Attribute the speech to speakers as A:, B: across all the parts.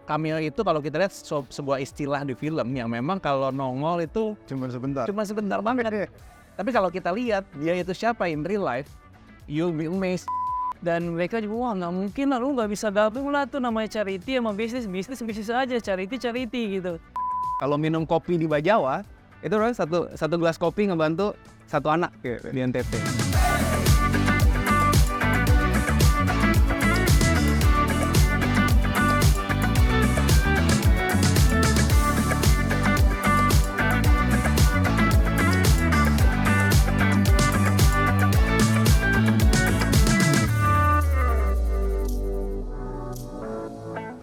A: cameo itu kalau kita lihat sebuah istilah di film yang memang kalau nongol itu
B: Cuma sebentar.
A: cuma sebentar banget. Tapi kalau kita lihat dia itu siapa in real life, you'll be amazed. Dan mereka juga, wah nggak mungkin lah, lu nggak bisa gabung lah tuh namanya charity sama bisnis aja, charity gitu.
C: Kalau minum kopi di Bajawa, itu satu gelas kopi ngebantu satu anak di NTT.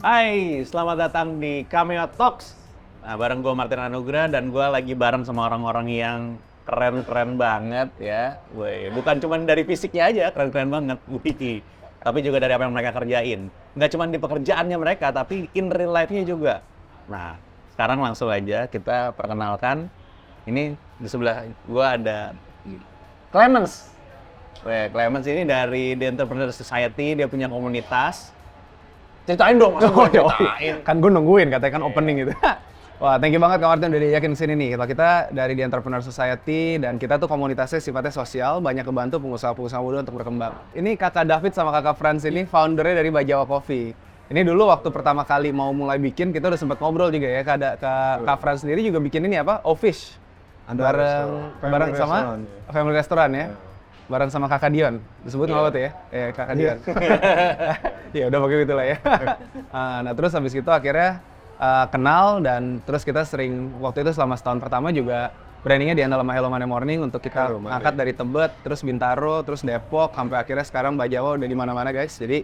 A: Hai, selamat datang di Cameo Talks. Nah, bareng gue Martin Anugrah dan gue lagi bareng sama orang-orang yang keren-keren banget ya. Woi, bukan cuma dari fisiknya aja keren-keren banget, wih. Tapi juga dari apa yang mereka kerjain. Nggak cuma di pekerjaannya mereka, tapi in real life-nya juga. Nah, sekarang langsung aja kita perkenalkan. Ini di sebelah gue ada Clemens. Weh, Clemens ini dari The Entrepreneur Society, dia punya komunitas. Ceritain dong, ceritain.
C: Kan gue nungguin, katanya kan opening gitu. Wah, thank you banget Kak Martin udah diajakin kesini nih. Kalau kita dari The Entrepreneur Society dan kita tuh komunitasnya sifatnya sosial, banyak kebantu pengusaha-pengusaha muda untuk berkembang. Ini Kakak David sama Kakak Franz ini foundernya dari Bajawa Coffee. Ini dulu waktu pertama kali mau mulai bikin, kita udah sempat ngobrol juga ya. Kak Franz sendiri juga bikin ini apa? O-Fish. Bareng sama Family Restaurant ya. Bareng sama Kakak Dion, disebut nggak apa tuh ya? Kakak Dion. Ya udah pakai gitu lah ya. Nah terus habis itu akhirnya kenal dan terus kita sering waktu itu selama setahun pertama juga brandingnya di Andal sama Hello Monday Morning untuk kita angkat dari Tebet, terus Bintaro, terus Depok, sampai akhirnya sekarang Bajawa udah di mana-mana guys. Jadi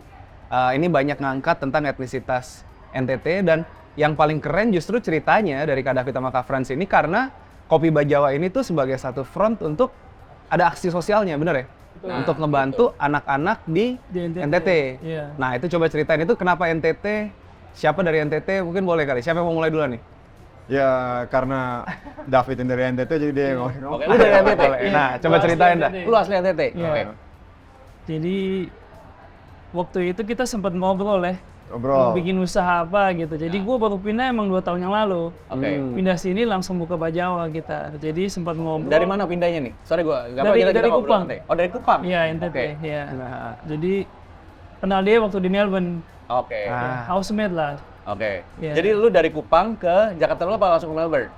C: ini banyak ngangkat tentang etnisitas NTT dan yang paling keren justru ceritanya dari Kak David sama Kak Franz ini karena Kopi Bajawa ini tuh sebagai satu front untuk ada aksi sosialnya, bener ya? Nah, untuk ngebantu anak-anak di NTT.
D: Iya.
C: Nah, itu coba ceritain itu kenapa NTT? Siapa dari NTT? Mungkin boleh kali. Siapa yang mau mulai duluan nih?
B: Ya karena David yang dari NTT jadi dia yang ngomong.
A: Oke, lu dari NTT.
C: Nah, coba ceritain dah.
A: Lu asli NTT?
D: Iya.
A: Oke.
D: Jadi waktu itu kita sempat ngobrol ya,
B: Ngobrol.
D: bikin usaha apa gitu. Jadi gue baru pindah emang 2 tahun yang lalu.
A: Oke.
D: Pindah sini langsung buka Bajawa kita. Jadi sempat ngobrol.
A: Dari mana pindahnya nih? Sorry gua, nggak apa,
D: Dari-
A: kita
D: dari
A: ngobrol
D: Kupang.
A: nanti. Oh, dari Kupang?
D: Iya, NTT.
A: Oke.
D: Iya.
C: Nah,
D: Jadi kenal dia waktu di Melbourne.
A: Oke.
D: Housemate lah.
A: Oke.
D: Iya.
A: Jadi lu dari Kupang ke Jakarta dulu apa langsung ke Melbourne?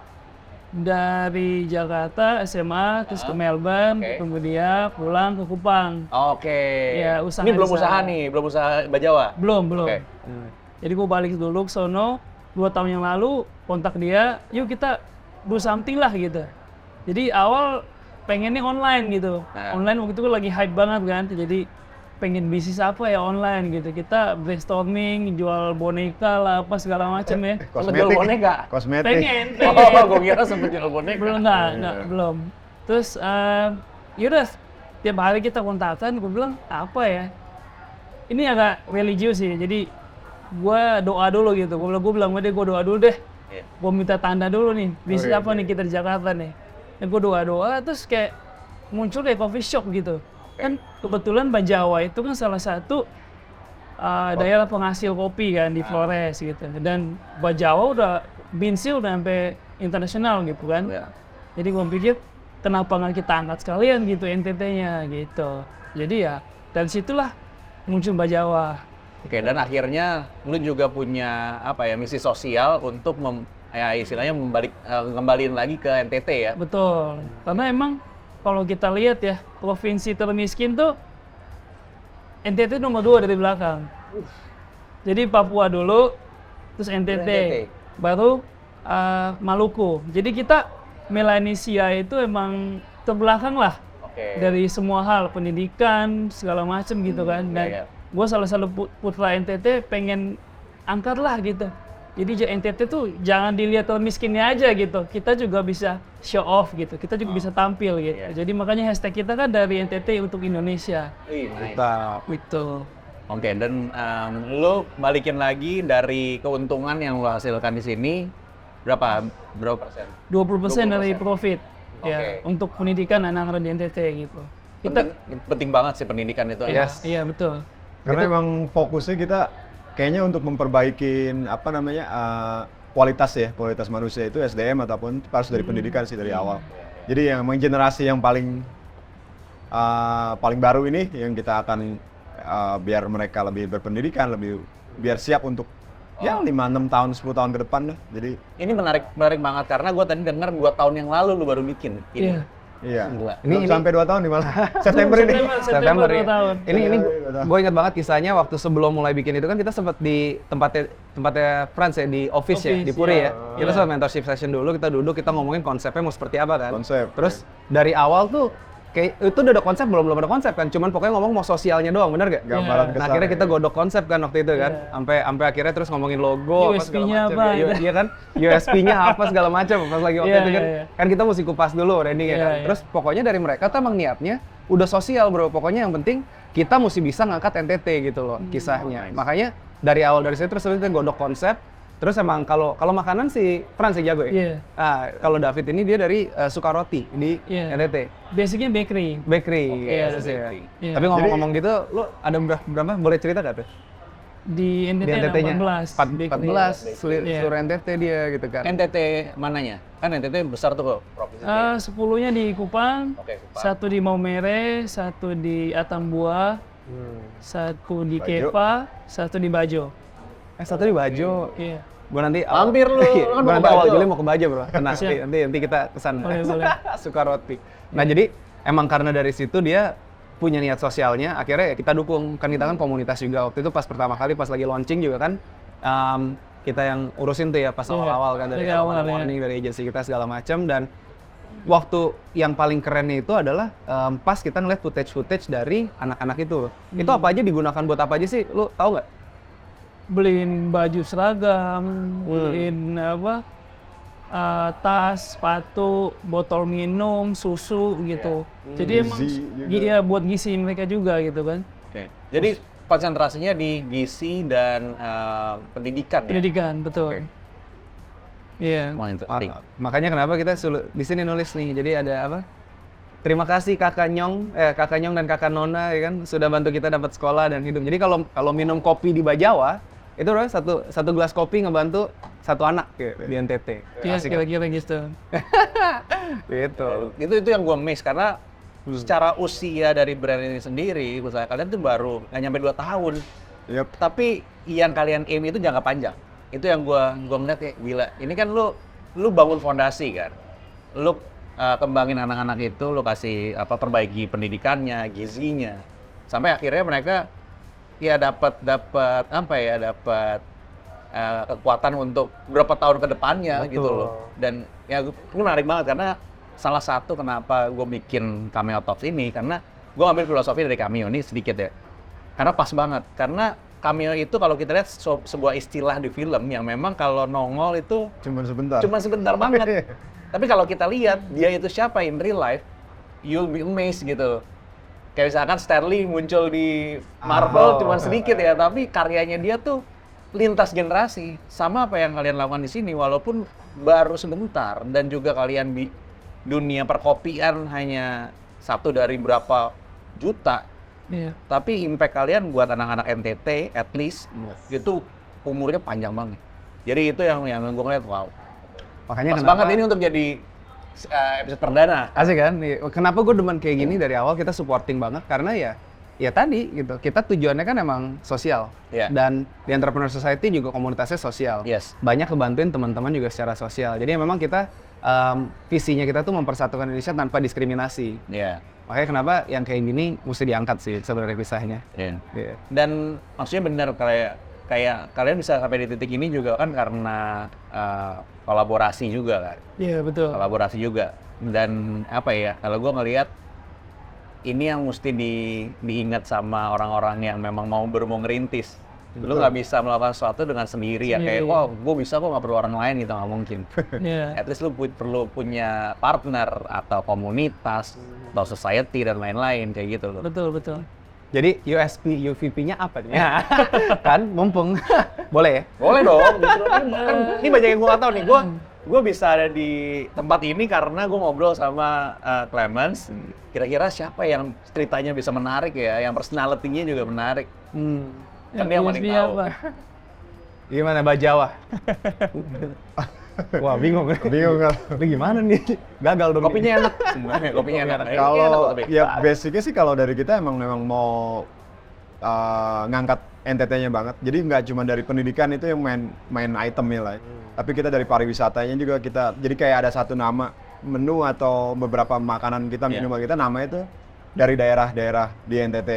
D: Dari Jakarta SMA terus ke Melbourne,
A: Oke.
D: kemudian pulang ke Kupang.
A: Oke.
D: Iya, usaha
A: Ini belum
D: di sana.
A: usaha nih, belum usaha Bajawa.
D: Belum.
A: Oke.
D: Jadi gue balik dulu ke sono 2 tahun yang lalu, kontak dia, yuk kita do something lah gitu. Jadi awal pengennya online gitu.
A: Nah.
D: Online waktu itu lagi hype banget kan, jadi pengen bisnis apa ya online gitu. Kita brainstorming, jual boneka lah, apa segala macam ya.
A: Sempet jual boneka?
B: Kosmetik.
D: Pengen.
A: Oh, gua kira sempet jual boneka.
D: Belum, enggak, belum. Terus yaudah, tiap hari kita kontakkan, gue bilang apa ya? Ini agak religius sih, jadi gue doa dulu gitu. Gue bilang sama dia, gue doa dulu deh.
A: Iya.
D: Gue minta tanda dulu nih, bisnis
B: Oke,
D: apa nih kita di Jakarta nih. Dan gue doa-doa, terus kayak muncul kayak coffee shop gitu. Kan kebetulan Bajawa itu kan salah satu daerah penghasil kopi kan di Flores gitu. Dan Bajawa udah Binsil udah sampai internasional gitu kan.
A: Iya.
D: Jadi gue pikir kenapa nggak kita angkat sekalian gitu NTT-nya gitu. Jadi ya dari situlah muncul Bajawa.
A: Oke, dan akhirnya lu juga punya apa ya, misi sosial untuk ya istilahnya ngembaliin lagi ke NTT ya.
D: Betul. Karena emang kalau kita lihat ya, provinsi termiskin tuh NTT nomor 2 dari belakang. Jadi Papua dulu, terus NTT, baru Maluku. Jadi kita Melanesia itu emang terbelakang lah.
A: Oke.
D: Dari semua hal, pendidikan, segala macam gitu kan. Dan
A: iya.
D: gue salah satu putra NTT pengen angkat lah gitu. Jadi NTT tuh jangan dilihat orang miskinnya aja gitu. Kita juga bisa show off gitu. Kita juga bisa tampil gitu.
A: Iya.
D: Jadi makanya hashtag kita kan dari NTT untuk Indonesia.
A: Wih, nice.
D: Gitu.
A: Oke, dan lu balikin lagi dari keuntungan yang lu hasilkan di sini berapa persen?
D: 20% dari profit.
A: Oke.
D: Ya, untuk pendidikan anak-anak di NTT gitu. Kita
A: Penting banget sih pendidikan itu.
C: Yes.
D: iya betul.
B: Karena emang fokusnya kita kayaknya untuk memperbaiki apa namanya kualitas manusia itu SDM ataupun harus dari pendidikan sih dari awal. Jadi yang generasi yang paling baru ini yang kita akan biar mereka lebih berpendidikan, biar siap untuk ya 5-6 tahun, 10 tahun ke depan lah. Jadi
A: Ini menarik banget karena gue tadi dengar 2 tahun yang lalu lu baru bikin ini.
B: iya.
A: Gila.
B: Ini sampai 2 tahun di malah September ini.
D: September 2
C: ya.
D: tahun.
C: Ini
B: Iya.
C: gue ingat banget kisahnya waktu sebelum mulai bikin itu kan kita sempat di tempatnya Frans ya, di office ya, di Puri ya. Kita sempat mentorship session dulu, kita duduk, kita ngomongin konsepnya mau seperti apa kan.
B: Konsep.
C: Terus dari awal tuh kayak itu udah ada konsep, belum ada konsep kan, cuman pokoknya ngomong mau sosialnya doang, bener gak?
B: Gambaran
C: Nah akhirnya kita godok konsep kan waktu itu kan, sampai akhirnya terus ngomongin logo,
D: USP-nya apa,
C: ya, iya kan, USP-nya apa segala macam, pas lagi waktu
D: Iya,
C: itu kan,
D: iya, iya.
C: kan kita mesti kupas dulu branding ya
D: Iya,
C: kan.
D: iya.
C: Terus pokoknya dari mereka tuh emang niatnya udah sosial bro, pokoknya yang penting kita mesti bisa ngangkat NTT gitu loh kisahnya. Makanya dari awal dari situ terus kita godok konsep. Terus emang kalau makanan si Frans yang jago ya.
D: Iya.
C: Ah, kalau David ini dia dari suka roti di
D: Iya.
C: NTT.
D: Basicnya bakery.
C: Bakery.
D: Iya,
C: Yes, ya.
A: bakery.
D: Iya.
C: Tapi ngomong-ngomong gitu, lu ada berapa? Boleh cerita gak tuh?
D: Di NTT
C: Di
D: ada
C: NTT-nya?
D: 14. bakery.
C: 14, seluruh
D: Iya.
C: NTT dia gitu kan.
A: NTT mananya? Kan NTT besar tuh kok provinsi.
D: 10-nya di Kupang,
A: Oke, Kupang.
D: 1 di Maumere, 1 di Atambua, 1 di
B: Bajo.
D: Kepa, 1 di Bajo.
C: Satu di Bajo.
D: Iya.
C: Gua nanti
A: Mampir lu,
C: Iya,
A: kan
C: gua
A: mau
C: nanti
A: ke
C: awal
A: Bajo.
C: Juli mau ke Bajo bro. Tenang,
D: Siap.
C: nanti kita kesana.
D: Boleh, boleh.
C: Suka roti. Nah jadi emang karena dari situ dia punya niat sosialnya, akhirnya ya kita dukung. Kan kita kan komunitas juga. Waktu itu pas pertama kali pas lagi launching juga kan kita yang urusin tuh ya pas
D: Iya,
C: awal-awal kan dari
D: dari awal, ya.
C: warning dari agensi kita segala macam. Dan waktu yang paling kerennya itu adalah pas kita ngeliat footage dari anak-anak itu. Itu apa aja digunakan buat apa aja sih? Lu tahu nggak?
D: Beliin baju seragam, beliin apa, tas, sepatu, botol minum, susu gitu. Jadi emang
B: Gizi juga.
D: iya buat gizi mereka juga gitu kan.
A: Oke. Jadi konsentrasinya di gizi dan pendidikan ya?
D: Pendidikan, betul. Iya.
A: Wah, interesting.
C: Makanya kenapa kita di sini nulis nih. Jadi ada apa? Terima kasih Kakak Nyong dan Kakak Nona ya kan sudah bantu kita dapat sekolah dan hidup. Jadi kalau minum kopi di Bajawa itu udah satu gelas kopi ngebantu satu anak gitu, di NTT.
D: Iya,
C: Asik kan?
D: kira-kira gitu.
C: Gitu.
A: Itu yang gue miss karena secara usia dari brand ini sendiri, usaha kalian tuh baru nggak nyampe 2 tahun.
B: Yep.
A: Tapi yang kalian aim itu jangka panjang. Itu yang gua ngeliat kayak gila. Ini kan lu bangun fondasi kan. Lu kembangin anak-anak itu, lu kasih perbaiki pendidikannya, gizinya. Sampai akhirnya mereka ya dapat kekuatan untuk berapa tahun ke depannya gitu loh. Dan ya ini menarik banget karena salah satu kenapa gue bikin Cameo Talks ini karena gue ambil filosofi dari Cameo ini sedikit ya. Karena pas banget, karena cameo itu kalau kita lihat sebuah istilah di film yang memang kalau nongol itu
B: Cuman sebentar.
A: cuma sebentar banget. Tapi kalau kita lihat dia itu siapa in real life, you'll be amazed gitu. Kayak misalkan Stanley muncul di Marvel cuma sedikit ya, tapi karyanya dia tuh lintas generasi. Sama apa yang kalian lakukan di sini, walaupun baru sebentar dan juga kalian di dunia perkopian hanya satu dari berapa juta.
D: Iya.
A: Tapi impact kalian buat anak-anak NTT, at least, itu umurnya panjang banget. Jadi itu yang gue ngeliat, wow.
C: Makanya
A: Pas banget ini untuk jadi episode perdana.
C: Asik kan? Kenapa gue demen kayak gini dari awal kita supporting banget karena ya tadi gitu. Kita tujuannya kan emang sosial.
A: Iya.
C: Dan di Entrepreneur Society juga komunitasnya sosial.
A: Yes.
C: Banyak kebantuin teman-teman juga secara sosial. Jadi memang kita visinya kita tuh mempersatukan Indonesia tanpa diskriminasi.
A: Iya.
C: Makanya kenapa yang kayak gini mesti diangkat sih sebenarnya kisahnya.
A: Iya.
C: Iya.
A: Dan maksudnya benar kayak kalian bisa sampai di titik ini juga kan karena kolaborasi juga kan.
D: Iya, betul.
A: Kolaborasi juga. Dan apa ya, kalau gue ngelihat ini yang mesti diingat sama orang-orang yang memang mau ngerintis. Lu nggak bisa melakukan sesuatu dengan sendiri ya, kayak
D: Sendiri.
A: wah gue bisa kok nggak perlu orang lain gitu, nggak mungkin.
D: Iya.
A: At least lu perlu punya partner atau komunitas atau society dan lain-lain kayak gitu loh.
D: Betul, betul.
C: Jadi USP, UVP-nya apa nih? Kan mumpung. Boleh ya?
A: Boleh dong, justru kan ini banyak yang gue nggak tahu nih. Gue bisa ada di tempat ini karena gue ngobrol sama Clemens. Kira-kira siapa yang ceritanya bisa menarik ya, yang personality-nya juga menarik. Kan dia yang paling
D: USP-nya
A: tahu.
D: apa?
C: Gimana Bajawa? Wah bingung.
B: Bingung kan?
C: Tapi gimana nih? Gagal dong.
A: Kopinya enak sebenarnya, kopinya enak.
B: Kalau
A: tapi.
B: ya basicnya sih kalau dari kita memang mau ngangkat NTT-nya banget. Jadi nggak cuma dari pendidikan itu yang main itemnya lah. Tapi kita dari pariwisatanya juga kita. Jadi kayak ada satu nama menu atau beberapa makanan kita, minuman kita namanya itu dari daerah-daerah di NTT.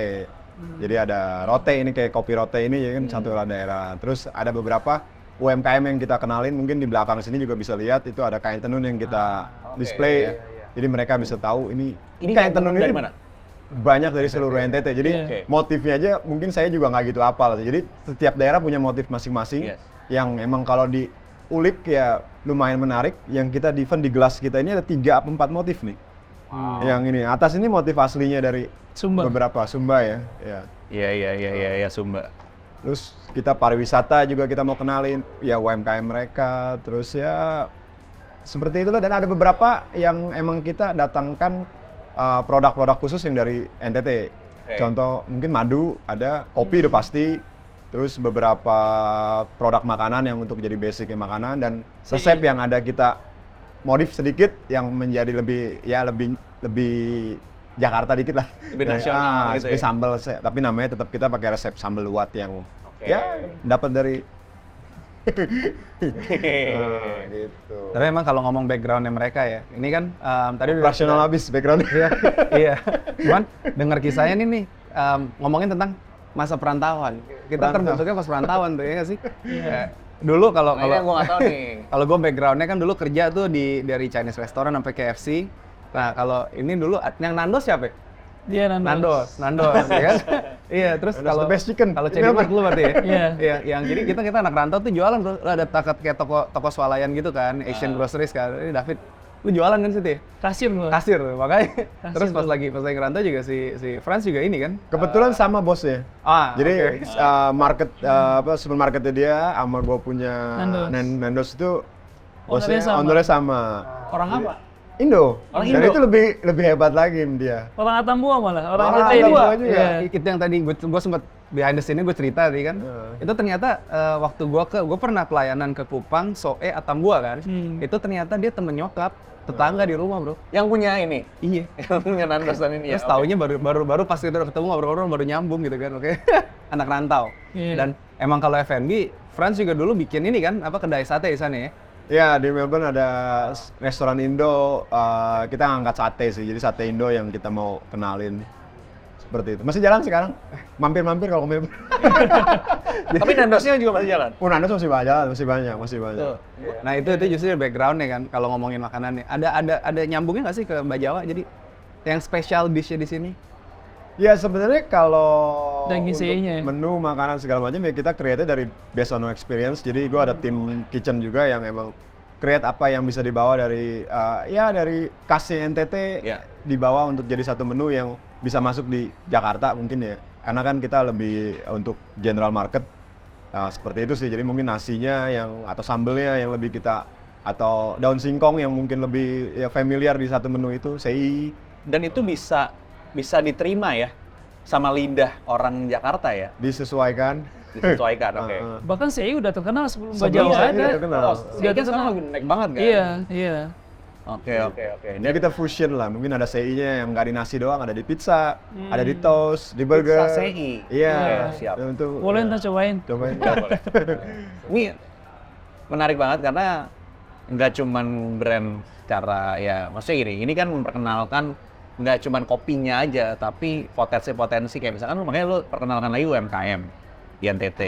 B: Jadi ada rote ini kayak kopi rote ini ya kan satu daerah. Terus ada beberapa UMKM yang kita kenalin, mungkin di belakang sini juga bisa lihat itu ada kain tenun yang kita display. Jadi mereka bisa tahu ini kain tenun
A: dari
B: ini
A: mana?
B: banyak dari seluruh NTT. Jadi motifnya aja mungkin saya juga nggak gitu hafal. Jadi setiap daerah punya motif masing-masing yang emang kalau diulik ya lumayan menarik. Yang kita event di gelas kita ini ada 3-4 motif nih. Yang ini atas ini motif aslinya dari
D: Sumba.
B: beberapa Sumba ya.
A: Iya, Sumba.
B: Terus kita pariwisata juga kita mau kenalin ya UMKM mereka. Terus ya seperti itulah, dan ada beberapa yang emang kita datangkan produk-produk khusus yang dari NTT. Contoh mungkin madu, ada kopi udah pasti. Terus beberapa produk makanan yang untuk jadi basicnya makanan, dan resep yang ada kita modif sedikit yang menjadi lebih Jakarta dikit lah.
A: Lebih nasional gitu ya.
B: Sambal, tapi namanya tetap kita pakai resep sambal luwat yang dapat dari gitu.
C: Tapi emang kalau ngomong backgroundnya mereka ya, ini kan tadi udah
B: Rasional habis backgroundnya.
C: iya. Cuman dengar kisahnya nih ngomongin tentang masa perantauan. Kita terbentuknya pas perantauan tuh ya nggak sih? Iya. Dulu kalau
A: Gue nggak tahu nih.
C: kalau gue backgroundnya kan dulu kerja tuh dari Chinese restaurant sampai KFC. Nah kalau ini dulu yang Nandos siapa?
D: Dia
C: Nandos, ya kan? Iya, terus
B: Nandos
C: kalau
B: the best chicken.
C: Kalau Chinese Mart lu berarti ya?
D: Iya.
C: Iya, yang jadi kita anak rantau tuh jualan bro. Lu ada kayak toko swalayan gitu kan, Asian Groceries kan. Ini David, lu jualan kan situ ya?
D: kasir gua.
C: Kasir, makanya. Terus pas lagi ngerantau juga si Franz juga ini kan?
B: Kebetulan sama bosnya. Jadi
D: okay.
B: supermarketnya dia sama gua punya Nandos itu ownernya sama.
D: Orang apa?
B: Indo.
A: Orang
B: Dan
A: Indo.
B: itu lebih hebat lagi dia.
D: Orang Atambua malah, orang
B: Orang
D: NTT ini.
B: Atambua juga.
D: Iya.
C: Itu yang tadi gue sempat behind the scene gue cerita tadi kan. Itu ternyata waktu gue pernah pelayanan ke Kupang, Soe, Atambua kan. Itu ternyata dia temen nyokap, tetangga di rumah bro.
A: Yang punya ini?
C: Iya.
A: Yang punya Nandos dan ini ya?
C: Terus taunya baru pas kita ketemu ngobrol-ngobrol baru nyambung gitu kan, oke. Anak rantau.
D: Iya.
C: Dan emang kalau F&B, Franz juga dulu bikin ini kan, kedai sate di sana ya.
B: Ya, di Melbourne ada restoran Indo, kita ngangkat sate sih, jadi sate Indo yang kita mau kenalin. Seperti itu. Masih jalan sekarang? Mampir-mampir kalau ke Melbourne.
A: Tapi Nandosnya juga masih jalan?
B: Nandos masih banyak.
A: Tuh.
C: Nah itu justru background-nya kan, kalau ngomongin makanannya. Ada nyambungnya nggak sih ke Mbak Jawa? Jadi yang spesial dish-nya di sini?
B: Ya sebenarnya kalau
D: Dan ngisinya.
B: untuk menu makanan segala macam ya kita create dari based on experience. Jadi gue ada tim kitchen juga yang emang create apa yang bisa dibawa dari dari kasih NTT dibawa untuk jadi satu menu yang bisa masuk di Jakarta mungkin ya. Karena kan kita lebih untuk general market seperti itu sih. Jadi mungkin nasinya atau sambelnya yang lebih kita, atau daun singkong yang mungkin lebih familiar di satu menu itu, sei.
A: Dan itu bisa diterima ya sama lidah orang Jakarta ya?
B: Disesuaikan.
A: Disesuaikan, oke.
D: Bahkan CI udah terkenal sebelum Mbak
B: Sebelum
D: Jawa
B: CI
D: ada.
B: udah terkenal.
A: Dia kan sekarang lagi naik banget kan?
D: Iya.
A: Oke.
B: Jadi kita fusion lah, mungkin ada CI-nya yang nggak di nasi doang, ada di pizza, ada di toast, di burger.
A: Pizza CI.
B: Iya,
A: siap.
B: Untuk
D: Boleh ntar cobain.
B: cobain.
A: Boleh. Ini menarik banget karena nggak cuman brand cara maksudnya ini kan memperkenalkan nggak cuman kopinya aja, tapi potensi kayak misalkan makanya lu perkenalkan lagi UMKM di NTT.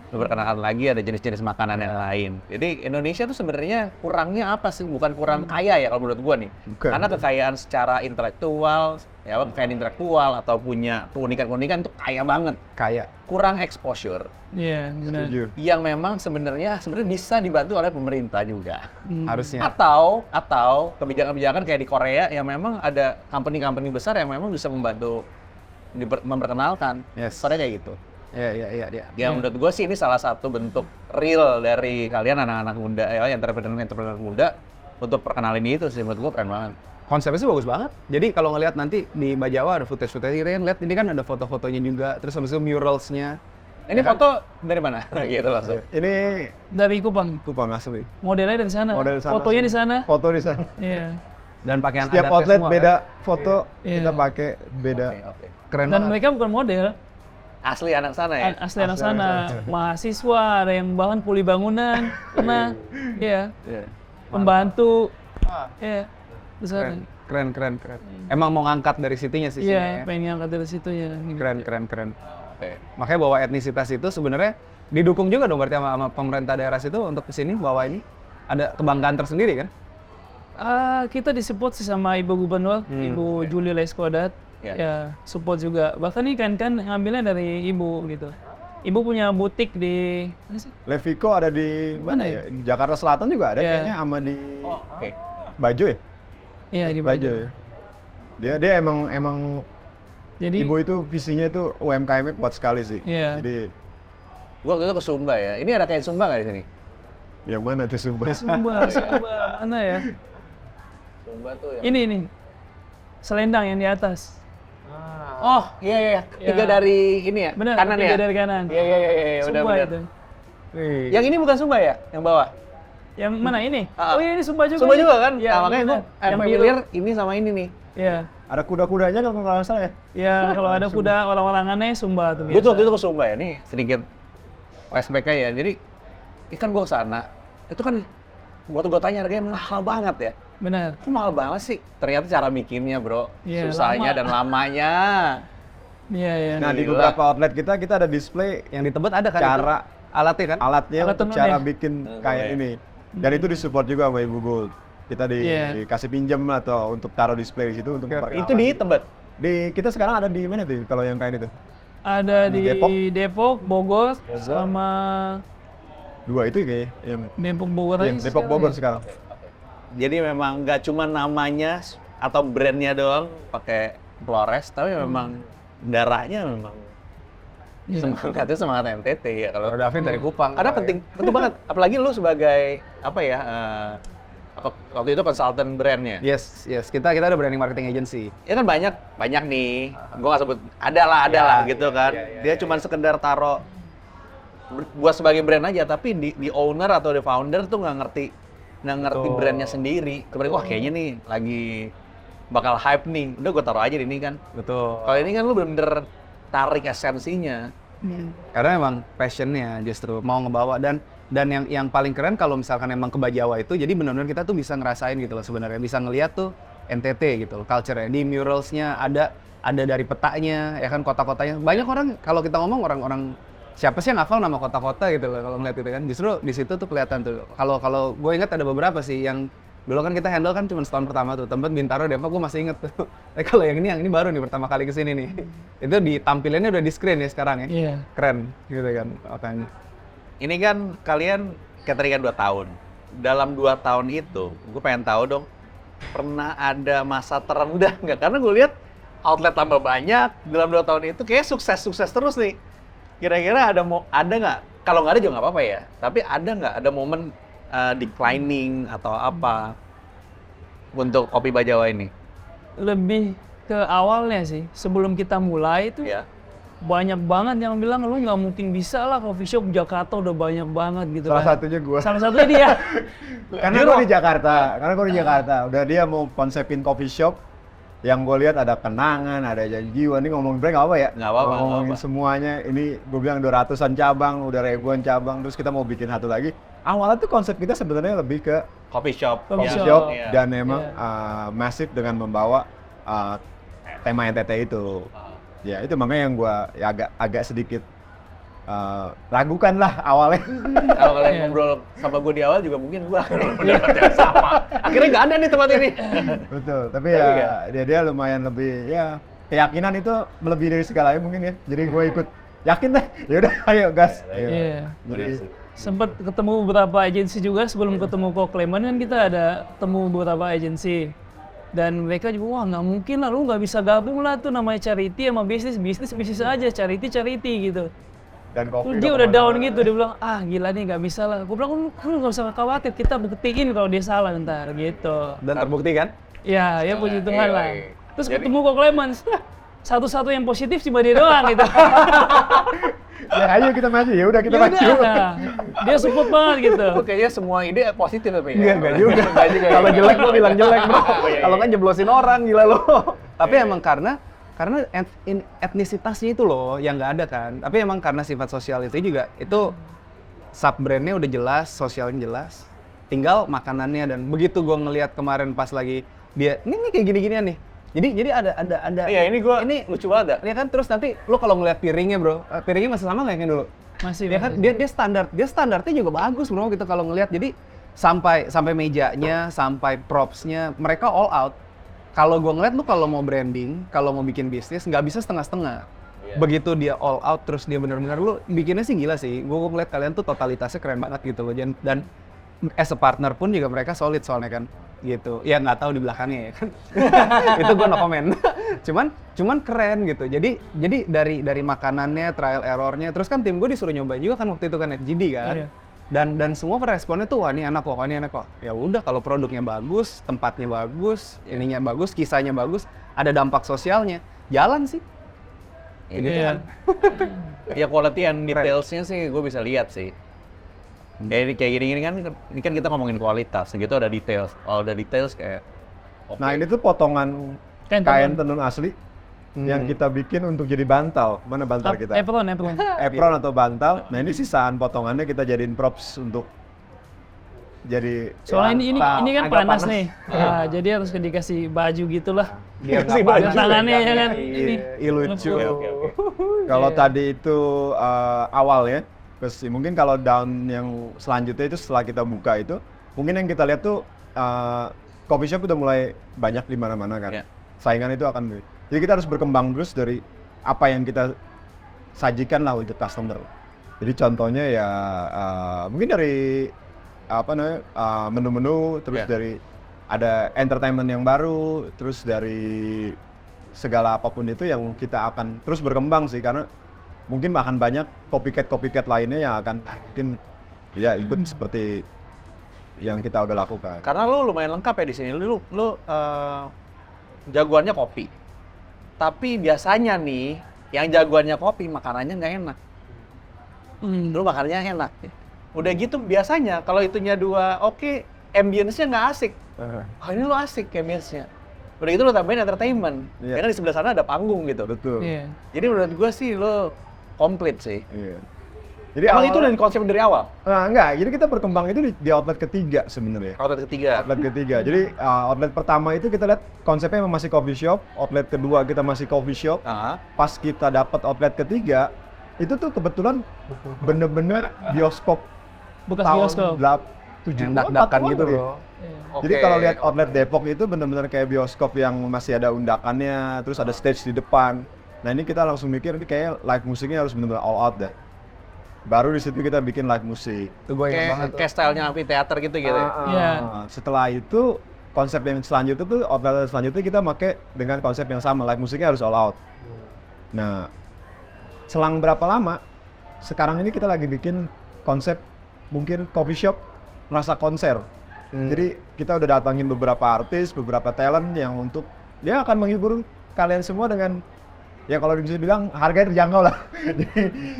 A: Lu perkenalkan lagi ada jenis-jenis makanan yang lain. Jadi Indonesia tuh sebenarnya kurangnya apa sih? Bukan kurang kaya ya kalau menurut gua nih.
B: Bukan.
A: Karena kekayaan secara intelektual, kekayaan intelektual atau punya keunikan-keunikan tuh kaya banget.
C: Kaya.
A: Kurang exposure.
D: Iya, benar.
B: Setuju.
A: Yang memang sebenarnya bisa dibantu oleh pemerintah juga.
C: Harusnya.
A: Atau kebijakan-kebijakan kayak di Korea yang memang ada company-company besar yang memang bisa membantu memperkenalkan.
C: Yes.
A: Soalnya kayak gitu.
C: Iya.
A: Ya menurut gue sih ini salah satu bentuk real dari kalian anak-anak muda, entrepreneur muda untuk perkenalin itu sih, menurut gue keren banget.
C: Konsepnya sih bagus banget. Jadi kalau ngelihat nanti di Mbak Jawa ada footage-footage, kita kan lihat ini kan ada foto-fotonya juga, terus habis itu murals-nya.
A: Ini foto dari mana? Gitu langsung.
B: Ini
D: Dari Kupang.
B: Kupang asli.
D: Modelnya dari sana.
B: Model sana
D: Fotonya
B: sih.
D: di sana.
B: Foto di sana.
D: Iya.
C: Dan pakaian
B: Setiap
C: adatnya
B: outlet
C: semua,
B: beda
C: kan?
B: foto
D: Iya.
B: kita pakai beda.
A: Oke.
C: Keren
D: Dan
C: banget.
D: mereka bukan model,
A: Asli anak sana ya?
D: asli anak sana. Mahasiswa, ada yang bahan puli bangunan, pernah. Iya.
A: Iya.
D: Pembantu. Iya. Besar.
C: Keren. Emang mau ngangkat dari situnya sih
D: Iya,
C: sini ya.
D: pengen ngangkat dari situ ya.
C: Keren.
A: Oke.
C: Makanya bawa etnisitas itu sebenarnya didukung juga dong berarti sama pemerintah daerah situ untuk kesini bawa ini. Ada kebanggaan tersendiri kan?
D: Kita disupport sih sama Ibu Gubernur, Ibu Julie Leskodat.
A: Ya.
D: Ya, support juga. Bahkan ini kan ngambilnya dari Ibu gitu. Ibu punya butik di mana sih?
B: Levico ada di mana ya? Di Jakarta Selatan juga ada
D: Iya.
B: kayaknya sama di
A: Oke.
B: Bajo ya?
D: Iya, di
B: Bajo ya. Dia emang
D: Jadi
B: ibu itu visinya itu UMKM-nya kuat sekali sih.
D: Iya.
B: Jadi
A: Gua waktu itu ke Sumba ya. Ini ada kain Sumba nggak di sini?
B: yang mana tuh Sumba?
D: Sumba mana ya?
A: Sumba tuh yang...
D: Ini. Selendang yang di atas.
A: Oh, iya. Tiga
D: Ya.
A: dari ini ya?
D: Benar,
A: Kanan
D: tiga
A: ya?
D: dari kanan.
A: Iya, udah
D: Sumba
A: benar.
D: itu.
A: Yang ini bukan Sumba ya? Yang bawah?
D: Yang mana ini?
A: Ah.
D: Oh iya, ini Sumba juga.
A: Sumba
D: ini.
A: juga kan?
D: Iya,
A: Nah, makanya
D: benar.
A: gua
D: Yang
A: familiar
D: biru.
A: ini sama ini nih.
D: Iya.
B: Ada kuda-kudanya kalau nggak salah ya?
D: Ya, kalau ada kuda orang-orang aneh Sumba tuh
A: Gue tuh waktu
D: biasa.
A: itu ke Sumba ya, nih sedikit OSBK ya. Jadi, ikan gua kesana, itu kan gua tanya harganya mahal banget ya.
D: Benar.
A: Kok mahal banget sih? Ternyata cara bikinnya bro,
D: Iya,
A: susahnya
D: lama.
A: dan lamanya.
D: Iya.
B: Nah di
A: Gila.
B: beberapa outlet kita ada display
C: Yang di Tebet ada kan?
B: cara
C: itu? Alatnya kan?
B: alatnya
D: Alat
B: untuk
D: tenun
B: cara
D: ya?
B: bikin kayak ini. Dan itu disupport juga sama Ibu Gold. Kita
D: Iya.
B: dikasih pinjam atau untuk taruh display di situ untuk
A: Itu di Tebet.
B: kita sekarang ada di mana tuh kalau yang kayak itu?
D: Ada di
B: Depok?
D: Bogor, sama
B: Dua itu kayak yang
D: Depok Bogor
B: yang
D: aja
B: Depok
D: sekarang
B: Bogor
D: ya.
B: sekarang.
A: Jadi memang nggak cuma namanya atau brandnya doang pakai Flores, tapi memang darahnya memang
D: Iya.
A: semangat NTT ya kalau.
C: Kalau David dari Kupang.
A: Karena penting banget. Apalagi lu sebagai apa ya? Waktu itu konsultan brandnya.
C: Yes. Kita ada branding marketing agency.
A: Ya kan banyak nih. Gua nggak sebut. Ada lah gitu kan. Dia cuma sekedar taruh buat sebagai brand aja, tapi di owner atau di founder tuh nggak ngerti
C: Betul.
A: brandnya sendiri. Kemudian wah kayaknya nih lagi bakal hype nih. Udah gua taruh aja di ini kan.
C: Betul.
A: Kalau ini kan lu bener-bener tarik esensinya.
C: Karena emang passionnya justru mau ngebawa dan yang paling keren kalau misalkan emang ke Bajawa itu jadi benar-benar kita tuh bisa ngerasain gitu loh sebenarnya bisa ngelihat tuh NTT gitu loh culture-nya di muralsnya ada dari petanya ya kan kota-kotanya banyak orang kalau kita ngomong orang-orang siapa sih yang hafal nama kota-kota gitu loh kalau ngeliat itu kan justru di situ tuh kelihatan tuh kalau gue ingat ada beberapa sih yang dulu kan kita handle kan cuma setahun pertama tuh tempat Bintaro Depok gue masih inget tuh kalau yang ini baru nih pertama kali kesini nih itu ditampilinnya udah di screen ya sekarang ya
D: Iya.
C: keren gitu kan makanya.
A: Ini kan kalian cateringan 2 tahun. Dalam 2 tahun itu, gue pengen tahu dong, pernah ada masa terendah nggak? Karena gue lihat outlet tambah banyak dalam 2 tahun itu, kayak sukses terus nih. Kira-kira ada nggak? Kalau nggak ada juga nggak apa-apa ya. Tapi ada nggak ada momen declining atau apa untuk kopi Bajawa ini?
D: Lebih ke awalnya sih, sebelum kita mulai itu
A: Ya.
D: banyak banget yang bilang lu nggak mungkin bisa lah coffee shop Jakarta udah banyak banget gitu
B: Salah
D: kan.
B: satunya gue.
D: Salah satunya dia.
B: Karena gue di Jakarta. Udah dia mau konsepin coffee shop yang gue lihat ada kenangan, ada janjiwan. Ini ngomongin brand nggak apa ya?
A: Nggak apa-apa,
B: Ngomongin
A: nggak apa-apa.
B: semuanya. Ini gue bilang 200-an cabang, udah ribuan cabang. Terus kita mau bikin satu lagi. Awalnya tuh konsep kita sebenarnya lebih ke
A: Coffee shop.
D: Coffee
B: coffee
D: shop.
B: shop
A: Iya.
B: dan memang masif dengan membawa tema NTT itu. Ya itu makanya yang gue agak sedikit ragukan lah awalnya.
A: Kalau kalian
D: Iya.
A: ngobrol sama gue di awal juga mungkin gue akan pendapat yang sama. Akhirnya nggak ada nih tempat ini.
B: Betul, tapi
A: Tapi
B: ya dia lumayan lebih ya keyakinan itu melebihi dari segalanya mungkin ya. Jadi gue ikut yakin deh. Ya udah ayo gas. Ayo.
D: Iya.
B: Jadi
D: Sempat ketemu beberapa agensi juga sebelum ketemu Ko Clement kan kita ada ketemu beberapa agensi. Dan mereka juga, wah nggak mungkin lah, lu nggak bisa gabung lah tuh namanya charity sama bisnis aja, charity gitu.
B: dan kopi
D: Terus dia udah down gitu, dia bilang, ah gila nih nggak bisa lah. Gue bilang, lu nggak usah khawatir, kita buktiin kalau dia salah ntar gitu.
C: Dan terbukti kan?
D: Ya puji Tuhan
A: Iya,
D: lah.
A: iya.
D: Terus
A: Jadi-
D: ketemu Ko Clement, satu-satu yang positif cuma dia doang gitu.
B: Ya ayo kita maju, ya udah kita
D: Ya
B: maju.
D: udah, nah, dia support banget gitu.
A: Itu kayaknya semua ide positif tapi
C: Enggak juga. Kalau jelek lo bilang jelek, Bro. Kalau kan jeblosin orang, gila lo. Tapi emang karena etnisitasnya itu loh yang nggak ada kan. Tapi emang karena sifat sosial itu juga, itu sub-brandnya udah jelas, sosialnya jelas. Tinggal makanannya, dan begitu gue ngelihat kemarin pas lagi dia, ini kayak gini-ginian nih. Jadi ada
A: Iya, ini lucu banget.
C: ya kan, terus nanti lo kalau ngelihat piringnya, Bro, piringnya masih sama nggak yang dulu?
D: Masih
C: Ya kan, dia standarnya juga bagus, Bro, gitu kalau ngelihat. Jadi sampai mejanya, sampai propsnya, mereka all out. Kalau gue ngeliat lu kalau mau branding, kalau mau bikin bisnis, nggak bisa setengah-setengah. Begitu dia all out, terus dia benar-benar, lu bikinnya sih gila sih. Gue ngeliat kalian tuh totalitasnya keren banget gitu loh. Dan as a partner pun juga mereka solid soalnya kan, gitu. Ya nggak tahu di belakangnya ya kan. Itu gue no comment. cuman keren gitu. Jadi dari makanannya, trial errornya, terus kan tim gue disuruh nyobain juga kan waktu itu kan FGD kan.
D: Iya.
C: Dan semua responnya tuh, wah ini enak kok. Ya udah, kalau produknya bagus, tempatnya bagus, ininya bagus, kisahnya bagus, ada dampak sosialnya, jalan sih.
D: Iya.
A: Ya quality and details-nya sih gue bisa lihat sih. Kayak gini kan, ini kan kita ngomongin kualitas, gitu ada details. Kalau ada details kayak oke.
B: Nah ini tuh potongan kain tenun asli yang kita bikin untuk jadi bantal. Mana bantal kita?
D: Apron.
B: Apron atau bantal. Nah ini sisaan potongannya kita jadiin props untuk jadi.
D: Soalnya ini kan
A: agak
D: panas
A: panas.
D: nih. Nah, jadi harus dikasih baju gitulah.
C: Biar
A: Si
C: nggak
A: baju.
C: panas.
D: Tangannya ya kan.
C: Iya,
D: Ini.
C: iya, lucu.
A: Oke.
B: Kalau
D: Iya.
B: tadi itu awal ya, terus mungkin kalau down yang selanjutnya itu setelah kita buka itu, mungkin yang kita lihat tuh coffee shop udah mulai banyak di mana-mana kan.
A: Iya.
B: Saingan itu akan, jadi kita harus berkembang terus dari apa yang kita sajikan lah untuk customer. Jadi contohnya ya mungkin dari apa namanya menu-menu, terus
A: Iya.
B: dari ada entertainment yang baru, terus dari segala apapun itu yang kita akan terus berkembang sih, karena mungkin akan banyak copycat lainnya yang akan mungkin ya ikut seperti yang kita udah lakukan.
A: Karena lu lumayan lengkap ya di sini. Lu jagoannya kopi. Tapi biasanya nih yang jagoannya kopi makanannya nggak enak. Lu makanannya enak. Udah gitu biasanya kalau itunya dua oke, ambience-nya nggak asik. Oh ini lu asik ambience-nya. Udah gitu lu tambahin entertainment.
B: Iya.
A: Karena di sebelah sana ada panggung gitu.
B: Betul.
D: Iya.
A: Jadi menurut gua sih lu komplit sih.
B: Iya. Jadi
A: Emang itu udah konsep dari awal?
B: enggak, jadi kita berkembang itu di outlet ketiga sebenarnya.
A: Outlet ketiga.
B: Outlet ketiga. Jadi outlet pertama itu kita lihat konsepnya memang masih coffee shop, outlet kedua kita masih coffee shop.
A: Ah.
B: Pas kita dapat outlet ketiga, itu tuh kebetulan bener-bener bioskop
D: Bekas
B: tahun
D: bioskop.
B: 70
C: Yang dak-dakan gitu,
B: ya.
C: Bro.
D: Iya.
B: Jadi
A: Oke.
B: kalau lihat outlet Depok itu bener-bener kayak bioskop yang masih ada undakannya, terus ada stage di depan. Nah ini kita langsung mikir ini kayak live musiknya harus bener-bener all out dah. Baru di situ kita bikin live musik.
C: Itu gue ingat banget.
A: Kayak stylenya amphitheater gitu ya.
D: Iya.
B: Setelah itu konsep yang selanjutnya tuh outlet selanjutnya kita pakai dengan konsep yang sama, live musiknya harus all out. Nah, selang berapa lama? Sekarang ini kita lagi bikin konsep mungkin coffee shop rasa konser. Jadi kita udah datangin beberapa artis, beberapa talent yang untuk dia akan menghibur kalian semua dengan ya kalau bisa bilang harganya terjangkau lah.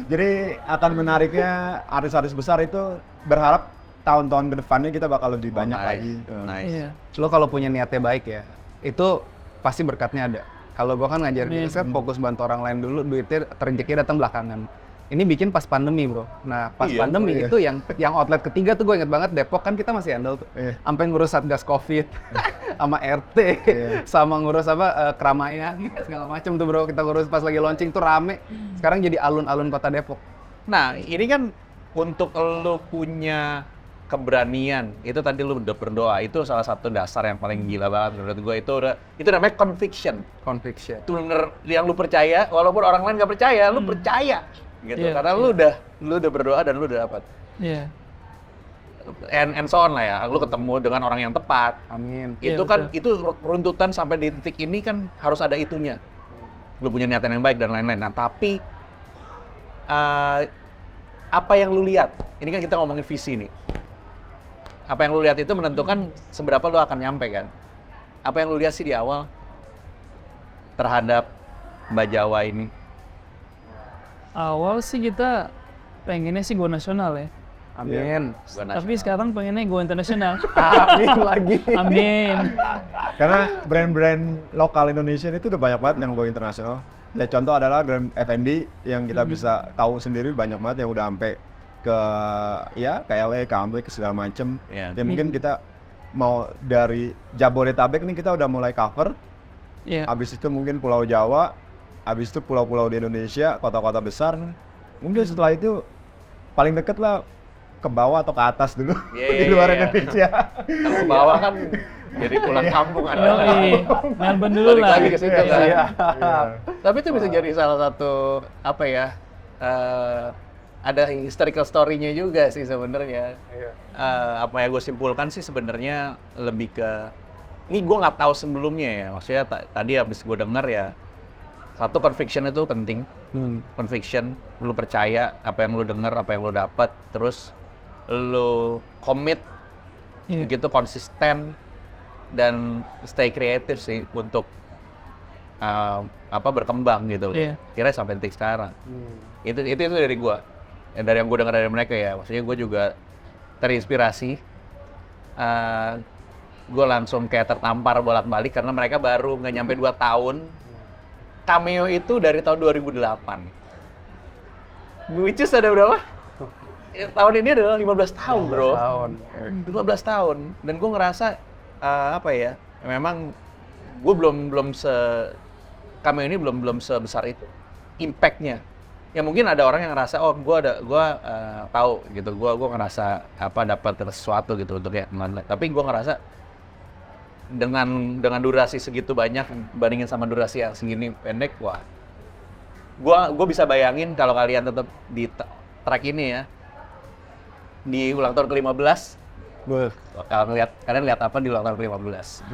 B: jadi akan menariknya artis-artis besar itu, berharap tahun-tahun ke depannya kita bakal lebih banyak
A: Nice.
B: lagi.
A: Nice.
D: Iya.
C: Lo kalau punya niatnya baik ya, itu pasti berkatnya ada. Kalau gua kan ngajar
D: Amin.
C: bisnis kan fokus bantu orang lain dulu, duitnya rezekinya datang belakangan. Ini bikin pas pandemi, Bro. Nah, pas
A: Iya,
C: pandemi
B: iya.
C: itu yang outlet ketiga tuh gue inget banget, Depok kan kita masih handle tuh.
B: Iya.
C: Sampai ngurus Satgas Covid sama RT,
B: Iya.
C: sama ngurus apa keramaian segala macem tuh, Bro. Kita ngurus pas lagi launching tuh rame. Sekarang jadi alun-alun kota Depok.
A: Nah, ini kan untuk lo punya keberanian, itu tadi lo udah berdoa, itu salah satu dasar yang paling gila banget menurut gue. Itu namanya conviction.
C: Conviction.
A: Itu bener yang lu percaya, walaupun orang lain nggak percaya, lu percaya gitu.
D: Iya,
A: Karena lu udah berdoa dan lu udah dapat.
D: Iya.
A: And so on lah ya, lu ketemu dengan orang yang tepat.
C: Amin.
D: Iya,
A: Itu kan
D: betul.
A: itu runtutan sampai di titik ini kan harus ada itunya. Lu punya niatan yang baik dan lain-lain. Nah, tapi apa yang lu lihat? Ini kan kita ngomongin visi nih. Apa yang lu lihat itu menentukan seberapa lu akan nyampe kan. Apa yang lu lihat sih di awal terhadap Mbak Jawa ini?
D: awal sih kita pengennya sih go nasional ya.
C: Amin.
D: Tapi sekarang pengennya go internasional.
C: Amin lagi.
D: Amin.
B: Karena brand-brand lokal Indonesia itu udah banyak banget yang go internasional. Ya contoh adalah Grand F&B yang kita bisa tahu sendiri banyak banget yang udah sampai ke ya ke LA, ke Amerika, ke segala macem.
A: Iya.
B: Dan mungkin kita mau dari Jabodetabek nih kita udah mulai cover.
D: Iya.
B: Habis itu mungkin Pulau Jawa, habis itu pulau-pulau di Indonesia, kota-kota besar. Mungkin setelah itu paling deket lah ke bawah atau ke atas dulu di luar Indonesia.
A: Kalau ke bawah kan jadi pulang kampung
D: Yoi, Melbourne dulu
A: Balik
D: lah.
A: lagi ke situ kan.
C: Iya.
A: Tapi itu bisa jadi salah satu apa ya? Ada historical story-nya juga sih sebenarnya. Apa yang gue simpulkan sih sebenarnya lebih ke ini gue nggak tahu sebelumnya ya. Maksudnya tadi habis gue dengar ya satu conviction itu penting. Conviction, lu percaya apa yang lu dengar, apa yang lu dapat, terus lu commit,
D: Iya.
A: gitu konsisten dan stay kreatif sih untuk berkembang gitu.
D: Iya.
A: Kira sampai detik sekarang. Itu dari gua. Dari yang gua dengar dari mereka ya. Maksudnya gua juga terinspirasi. Gua langsung kayak tertampar bolak-balik karena mereka baru nggak nyampe 2 tahun. Cameo itu dari tahun 2008. Which is ada berapa? Tahun ini adalah 15 tahun, bro. 15 tahun. Dan gue ngerasa, memang gue belum cameo ini belum sebesar itu. Impact-nya. Ya mungkin ada orang yang ngerasa, oh gue tahu gitu, gue ngerasa dapat sesuatu gitu untuk ya. Tapi gue ngerasa dengan durasi segitu banyak bandingin sama durasi yang segini pendek, wah, gue bisa bayangin kalau kalian tetap di track ini ya, di ulang tahun ke-15, kalian lihat apa di ulang tahun ke-15?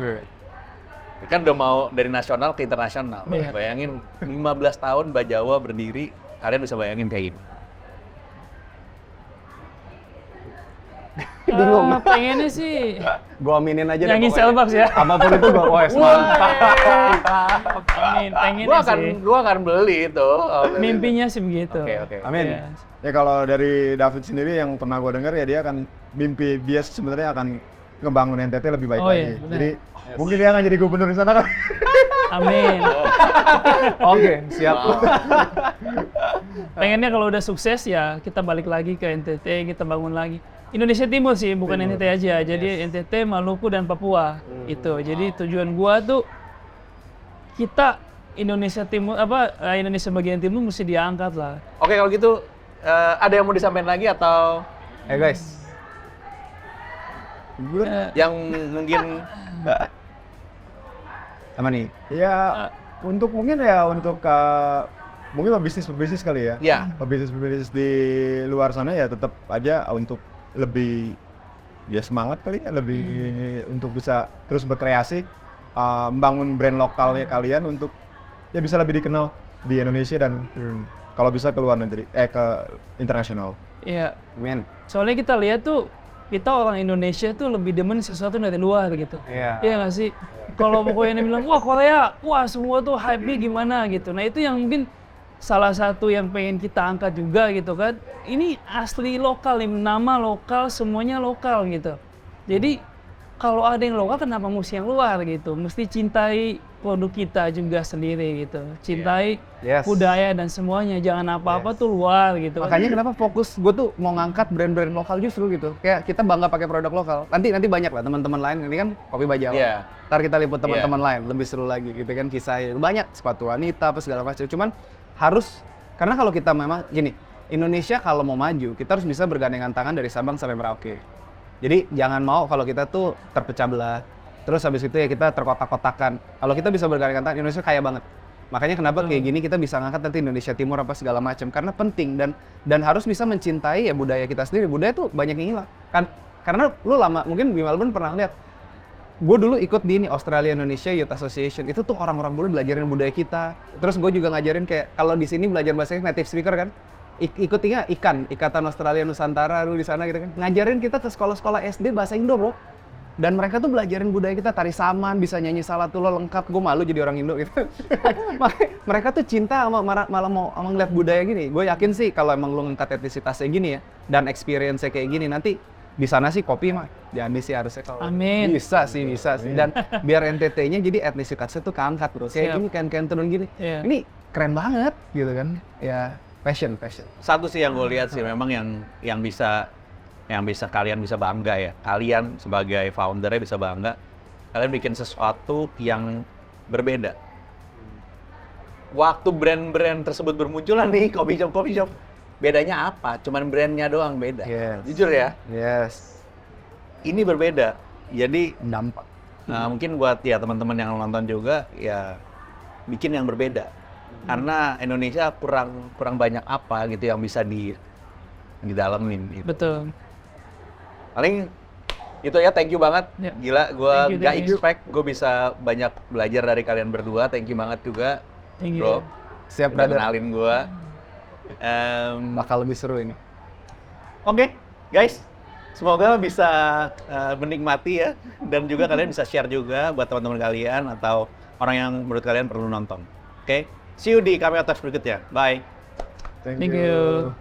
A: Kan udah mau dari nasional ke internasional.
D: Iya.
A: Bayangin 15 tahun Mbak Jawa berdiri, kalian bisa bayangin kayak gini.
D: Pengennya sih
C: Gua aminin aja
D: nyanyi
C: pokoknya.
D: Starbucks ya.
C: Apapun itu gua OS mantap.
D: Amin. Pengennya sih.
A: Gua akan beli itu.
D: Mimpinya sih begitu.
A: Oke.
C: Amin.
D: Iya.
B: Ya kalau dari David sendiri yang pernah gue dengar ya dia akan mimpi dia sebenarnya akan ngebangun NTT lebih baik
D: Oh,
B: lagi.
D: iya, benar.
B: Jadi mungkin dia akan jadi gubernur di sana kan.
D: Amin.
C: Oke, siap.
D: Pengennya kalau udah sukses ya kita balik lagi ke NTT, kita bangun lagi. Indonesia Timur sih, bukan NTT aja. Jadi NTT, Maluku dan Papua. Itu. Jadi tujuan gua tuh kita Indonesia Timur Indonesia bagian timur mesti diangkat lah.
A: Oke, kalau gitu ada yang mau disampaikan lagi atau
C: Guys.
A: yang mungkin
C: Sama nih.
B: Ya untuk mungkin mungkin pebisnis kali ya.
A: ya
B: Pebisnis di luar sana ya tetap aja untuk lebih ya semangat kali ya, lebih untuk bisa terus berkreasi, membangun brand lokalnya kalian untuk ya bisa lebih dikenal di Indonesia dan kalau bisa ke luar negeri, ke internasional.
D: Iya.
C: Amin.
D: Soalnya kita lihat tuh kita orang Indonesia tuh lebih demen sesuatu dari luar gitu.
C: Iya.
D: Iya nggak sih? Kalau pokoknya bilang, wah Korea, wah semua tuh hype-nya gimana gitu. Nah itu yang mungkin salah satu yang pengen kita angkat juga gitu kan. Ini asli lokal nih, nama lokal, semuanya lokal gitu. Jadi kalau ada yang lokal kenapa mesti yang luar gitu? Mesti cintai produk kita juga sendiri gitu. Cintai
C: Yes.
D: budaya dan semuanya. Jangan apa-apa tuh luar gitu.
C: Makanya kenapa fokus gue tuh mau ngangkat brand-brand lokal justru gitu. Kayak kita bangga pakai produk lokal. Nanti banyak lah teman-teman lain. Ini kan Kopi Bajawa.
A: Iya.
C: Ntar kita liput teman-teman lain, lebih seru lagi gitu kan kisahnya. Banyak sepatu wanita apa segala macam. Cuman harus karena kalau kita memang gini, Indonesia kalau mau maju, kita harus bisa bergandengan tangan dari Sabang sampai Merauke. Jadi jangan mau kalau kita tuh terpecah belah. Terus habis itu ya kita terkotak-kotakan. Kalau kita bisa bergandengan tangan, Indonesia kaya banget. Makanya kenapa kayak gini kita bisa ngangkat nanti Indonesia Timur apa segala macam karena penting dan harus bisa mencintai ya budaya kita sendiri. Budaya tuh banyak yang hilang. Kan karena lu lama mungkin di Melbourne pernah lihat. Gue dulu ikut di ini Australia Indonesia Youth Association. Itu tuh orang-orang dulu belajarin budaya kita. Terus gue juga ngajarin kayak kalau di sini belajar bahasa native speaker kan. Ikutnya Ikatan Australia Nusantara dulu di sana gitu kan. Ngajarin kita ke sekolah-sekolah SD bahasa Indo, Bro. Dan mereka tuh belajarin budaya kita, tari saman, bisa nyanyi salatullah lengkap. Gue malu jadi orang Indo gitu. Mereka tuh cinta sama malah mau ngeliat budaya gini. Gue yakin sih kalau emang lu ngangkat etnisitasnya gini ya, dan experience-nya kayak gini, nanti di sana sih kopi mah jadi sih harusnya kalau
D: Amin.
C: bisa sih. Dan biar NTT-nya jadi etnisitasnya tuh keangkat bro. Kayak
D: Siap.
C: gini kan turun gini.
D: Iya.
C: Ini keren banget gitu kan. Ya passion.
A: Satu sih yang gue lihat sih memang yang bisa kalian bisa bangga ya. Kalian sebagai foundernya bisa bangga. Kalian bikin sesuatu yang berbeda. Waktu brand-brand tersebut bermunculan nih, coffee shop, bedanya apa? Cuman brandnya doang beda.
C: Yes.
A: Jujur ya,
C: Yes.
A: ini berbeda. Jadi
C: Dampak.
A: mungkin buat ya teman-teman yang nonton juga ya bikin yang berbeda. Karena Indonesia kurang banyak apa gitu yang bisa didalemin gitu.
D: Betul.
A: Paling itu ya, thank you banget.
D: Ya.
A: Gila, gue
D: Thank you,
A: gak
D: thank you.
A: expect gue bisa banyak belajar dari kalian berdua. Thank you banget juga,
D: Thank you.
A: bro.
C: Siap
A: Udah
C: brother.
A: kenalin gue.
C: Bakal lebih seru ini.
A: Oke, guys. Semoga bisa menikmati ya. Dan juga kalian bisa share juga buat teman-teman kalian atau orang yang menurut kalian perlu nonton. Oke, see you di Cameo Talks berikutnya. Bye.
D: Thank you.